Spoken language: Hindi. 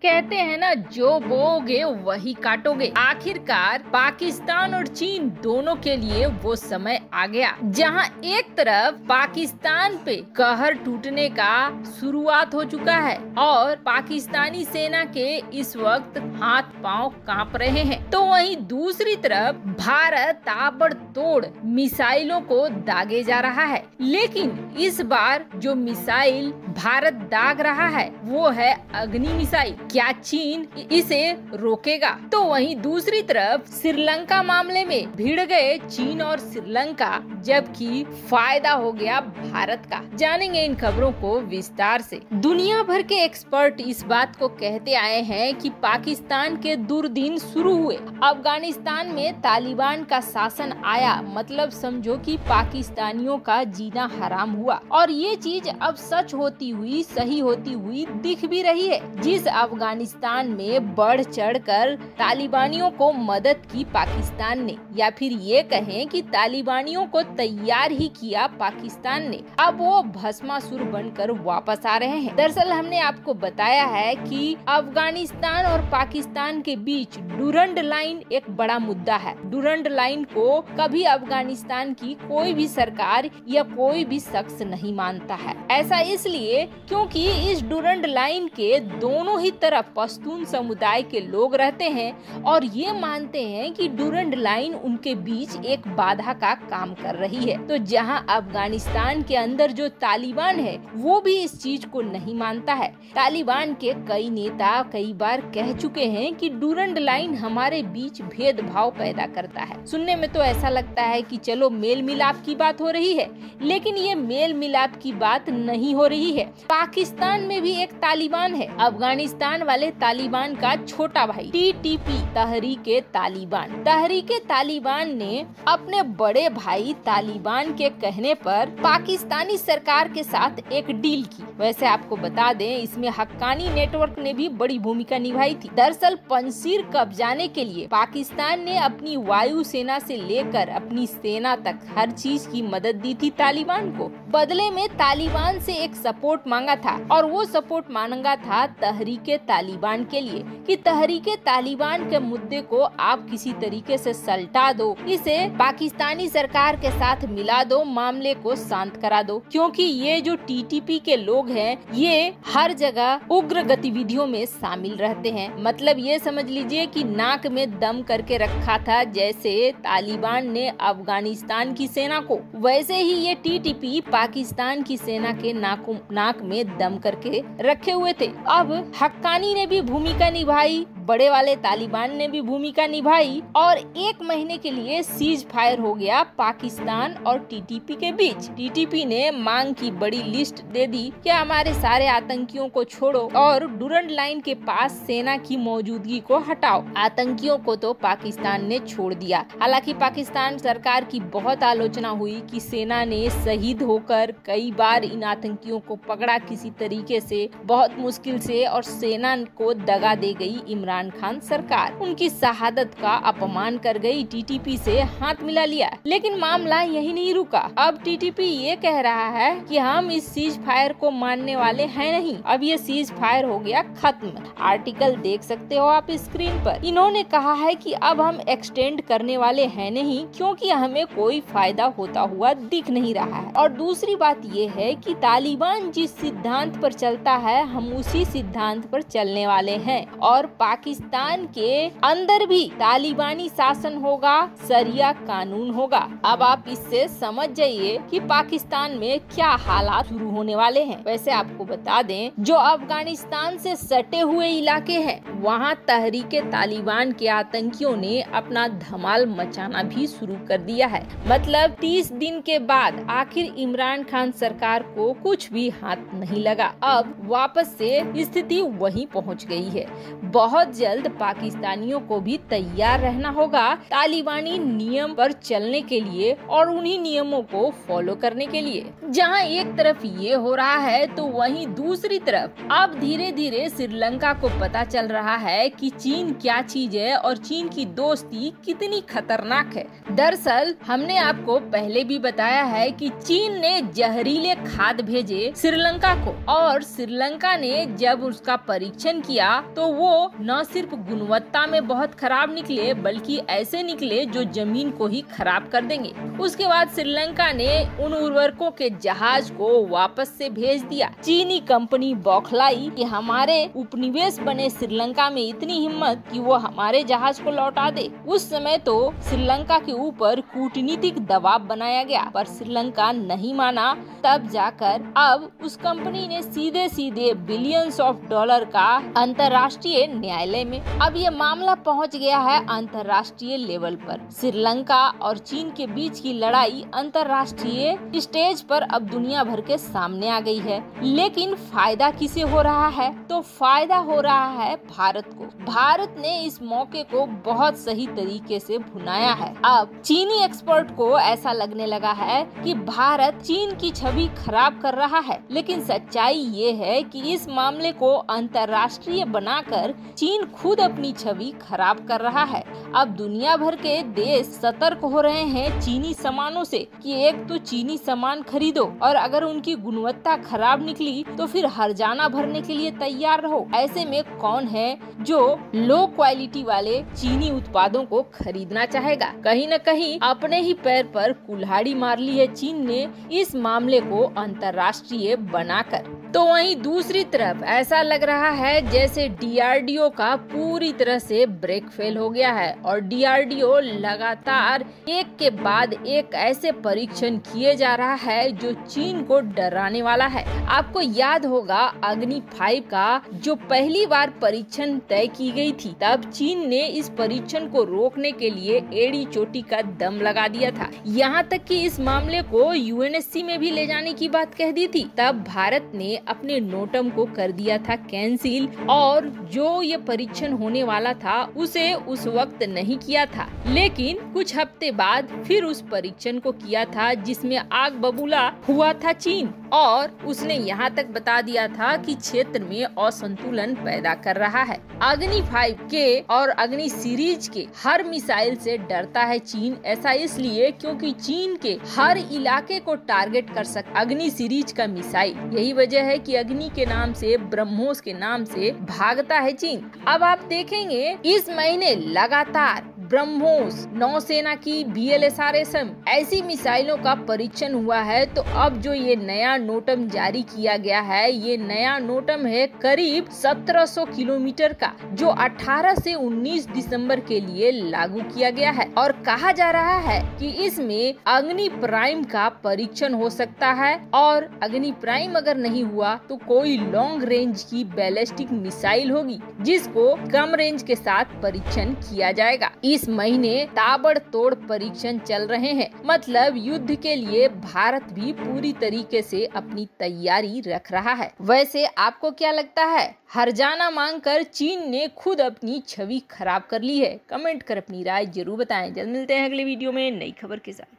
कहते हैं ना, जो बोओगे वही काटोगे। आखिरकार पाकिस्तान और चीन दोनों के लिए वो समय आ गया जहां एक तरफ पाकिस्तान पे कहर टूटने का शुरुआत हो चुका है और पाकिस्तानी सेना के इस वक्त हाथ पांव कांप रहे हैं, तो वहीं दूसरी तरफ भारत ताबड़तोड़ मिसाइलों को दागे जा रहा है। लेकिन इस बार जो मिसाइल भारत दाग रहा है वो है अग्नि मिसाइल। क्या चीन इसे रोकेगा? तो वहीं दूसरी तरफ श्रीलंका मामले में भिड़ गए चीन और श्रीलंका, जबकि फायदा हो गया भारत का। जानेंगे इन खबरों को विस्तार से। दुनिया भर के एक्सपर्ट इस बात को कहते आए हैं कि पाकिस्तान के दुर्दिन शुरू हुए। अफगानिस्तान में तालिबान का शासन आया, मतलब समझो कि पाकिस्तानियों का जीना हराम हुआ। और ये चीज अब सच होती हुई, सही होती हुई दिख भी रही है। जिस अफगानिस्तान में बढ़ चढ़कर तालिबानियों को मदद की पाकिस्तान ने, या फिर ये कहें कि तालिबानियों को तैयार ही किया पाकिस्तान ने, अब वो भस्मासुर बनकर वापस आ रहे हैं। दरअसल हमने आपको बताया है कि अफगानिस्तान और पाकिस्तान के बीच डुरंड लाइन एक बड़ा मुद्दा है। डुरंड लाइन को कभी अफगानिस्तान की कोई भी सरकार या कोई भी शख्स नहीं मानता है। ऐसा इसलिए क्योंकि इस डुरंड लाइन के दोनों ही तरफ पश्तून समुदाय के लोग रहते हैं और ये मानते हैं कि डुरंड लाइन उनके बीच एक बाधा का काम कर रही है। तो जहां अफगानिस्तान के अंदर जो तालिबान है वो भी इस चीज को नहीं मानता है। तालिबान के कई नेता कई बार कह चुके हैं कि डुरंड लाइन हमारे बीच भेदभाव पैदा करता है। सुनने में तो ऐसा लगता है कि चलो मेल मिलाप की बात हो रही है, लेकिन ये मेल मिलाप की बात नहीं हो रही है। पाकिस्तान में भी एक तालिबान है, अफगानिस्तान वाले तालिबान का छोटा भाई टीटीपी, तहरीके तालिबान। तहरीके तालिबान ने अपने बड़े भाई तालिबान के कहने पर पाकिस्तानी सरकार के साथ एक डील की। वैसे आपको बता दें, इसमें हक्कानी नेटवर्क ने भी बड़ी भूमिका निभाई थी। दरअसल पंजशीर कब्जाने के लिए पाकिस्तान ने अपनी वायु सेना से लेकर अपनी सेना तक हर चीज की मदद दी थी तालिबान को। बदले में तालिबान से एक सपोर्ट मांगा था और वो सपोर्ट मांगा था तहरीके तालिबान के लिए कि तहरीके तालिबान के मुद्दे को आप किसी तरीके से सलटा दो, इसे पाकिस्तानी सरकार के साथ मिला दो, मामले को शांत करा दो। क्योंकि ये जो टीटीपी के लोग हैं ये हर जगह उग्र गतिविधियों में शामिल रहते हैं। मतलब ये समझ लीजिए कि नाक में दम करके रखा था। जैसे तालिबान ने अफगानिस्तान की सेना को, वैसे ही ये टीटीपी पाकिस्तान की सेना के नाक में दम करके रखे हुए थे। अब हक्कानी ने भी भूमिका निभाई, बड़े वाले तालिबान ने भी भूमिका निभाई और एक महीने के लिए सीज फायर हो गया पाकिस्तान और टीटीपी के बीच। टीटीपी ने मांग की बड़ी लिस्ट दे दी कि हमारे सारे आतंकियों को छोड़ो और डुरंड लाइन के पास सेना की मौजूदगी को हटाओ। आतंकियों को तो पाकिस्तान ने छोड़ दिया। हालांकि पाकिस्तान सरकार की बहुत आलोचना हुई कि सेना ने शहीद होकर कई बार इन आतंकियों को पकड़ा किसी तरीके से, बहुत मुश्किल से, और सेना को दगा दे गई इमरान खान सरकार। उनकी शहादत का अपमान कर गई, टीटीपी से हाथ मिला लिया। लेकिन मामला यही नहीं रुका। अब टीटीपी ये कह रहा है कि हम इस सीज फायर को मानने वाले हैं नहीं। अब ये सीज फायर हो गया खत्म। आर्टिकल देख सकते हो आप स्क्रीन पर। इन्होंने कहा है कि अब हम एक्सटेंड करने वाले हैं नहीं, क्योंकि हमें कोई फायदा होता हुआ दिख नहीं रहा है। और दूसरी बात ये है कि तालिबान जिस सिद्धांत पर चलता है हम उसी सिद्धांत पर चलने वाले हैं और पाकिस्तान के अंदर भी तालिबानी शासन होगा, शरिया कानून होगा। अब आप इससे समझ जाइए कि पाकिस्तान में क्या हालात शुरू होने वाले हैं। वैसे आपको बता दें, जो अफगानिस्तान से सटे हुए इलाके हैं वहाँ तहरीके तालिबान के आतंकियों ने अपना धमाल मचाना भी शुरू कर दिया है। मतलब 30 दिन के बाद आखिर इमरान खान सरकार को कुछ भी हाथ नहीं लगा। अब वापस से स्थिति वहीं पहुंच गई है। बहुत जल्द पाकिस्तानियों को भी तैयार रहना होगा तालिबानी नियम पर चलने के लिए और उन्हीं नियमों को फॉलो करने के लिए। जहां एक तरफ ये हो रहा है तो वहीं दूसरी तरफ अब धीरे धीरे श्रीलंका को पता चल रहा है कि चीन क्या चीज है और चीन की दोस्ती कितनी खतरनाक है। दरअसल हमने आपको पहले भी बताया है कि चीन ने ने जहरीले खाद भेजे श्रीलंका को, और श्रीलंका ने जब उसका परीक्षण किया तो वो न सिर्फ गुणवत्ता में बहुत खराब निकले बल्कि ऐसे निकले जो जमीन को ही खराब कर देंगे। उसके बाद श्रीलंका ने उन उर्वरकों के जहाज को वापस से भेज दिया। चीनी कंपनी बौखलाई कि हमारे उपनिवेश बने श्रीलंका में इतनी हिम्मत कि वो हमारे जहाज को लौटा दे। उस समय तो श्रीलंका के ऊपर कूटनीतिक दबाव बनाया गया पर श्रीलंका नहीं माना। तब जाकर अब उस कंपनी ने सीधे सीधे बिलियंस ऑफ डॉलर का अंतर्राष्ट्रीय न्यायालय में, अब ये मामला पहुंच गया है अंतर्राष्ट्रीय लेवल पर। श्रीलंका और चीन के बीच की लड़ाई अंतर्राष्ट्रीय स्टेज पर अब दुनिया भर के सामने आ गई है। लेकिन फायदा किसे हो रहा है? तो फायदा हो रहा है भारत को। भारत ने इस मौके को बहुत सही तरीके से भुनाया है। अब चीनी एक्सपर्ट को ऐसा लगने लगा है कि भारत चीन की छवि खराब कर रहा है, लेकिन सच्चाई ये है कि इस मामले को अंतर्राष्ट्रीय बनाकर चीन खुद अपनी छवि खराब कर रहा है। अब दुनिया भर के देश सतर्क हो रहे हैं चीनी सामानों से कि एक तो चीनी सामान खरीदो और अगर उनकी गुणवत्ता खराब निकली तो फिर हर्जाना भरने के लिए तैयार रहो। ऐसे में कौन है जो लो क्वालिटी वाले चीनी उत्पादों को खरीदना चाहेगा? कहीं न कहीं अपने ही पैर पर कुल्हाड़ी मार ली है चीन ने इस मामले को अंतर्राष्ट्रीय बनाकर। तो वहीं दूसरी तरफ ऐसा लग रहा है जैसे डीआरडीओ का पूरी तरह से ब्रेक फेल हो गया है और डीआरडीओ लगातार एक के बाद एक ऐसे परीक्षण किए जा रहा है जो चीन को डराने वाला है। आपको याद होगा अग्नि 5 का जो पहली बार परीक्षण तय की गई थी, तब चीन ने इस परीक्षण को रोकने के लिए एड़ी चोटी का दम लगा दिया था। यहाँ तक कि इस मामले को यूएनएससी में भी ले जाने की बात कह दी थी। तब भारत ने अपने नोटम को कर दिया था कैंसिल और जो ये परीक्षण होने वाला था उसे उस वक्त नहीं किया था, लेकिन कुछ हफ्ते बाद फिर उस परीक्षण को किया था जिसमें आग बबूला हुआ था चीन, और उसने यहाँ तक बता दिया था कि क्षेत्र में असंतुलन पैदा कर रहा है। अग्नि 5 के और अग्नि सीरीज के हर मिसाइल से डरता है चीन। ऐसा इसलिए क्योंकि चीन के हर इलाके को टारगेट कर सकता अग्नि सीरीज का मिसाइल। यही वजह है कि अग्नि के नाम से, ब्रह्मोस के नाम से भागता है चीन। अब आप देखेंगे इस महीने लगातार ब्रह्मोस, नौसेना की BLSRSM ऐसी मिसाइलों का परीक्षण हुआ है। तो अब जो ये नया नोटम जारी किया गया है, ये नया नोटम है करीब 1700 किलोमीटर का, जो 18 से 19 दिसंबर के लिए लागू किया गया है। और कहा जा रहा है कि इसमें अग्नि प्राइम का परीक्षण हो सकता है, और अग्नि प्राइम अगर नहीं हुआ तो कोई लॉन्ग रेंज की बैलिस्टिक मिसाइल होगी जिसको कम रेंज के साथ परीक्षण किया जाएगा। इस महीने ताबड़तोड़ परीक्षण चल रहे हैं, मतलब युद्ध के लिए भारत भी पूरी तरीके से अपनी तैयारी रख रहा है। वैसे आपको क्या लगता है? हर्जाना मांगकर चीन ने खुद अपनी छवि खराब कर ली है? कमेंट कर अपनी राय जरूर बताएं। जल्द मिलते हैं अगले वीडियो में नई खबर के साथ।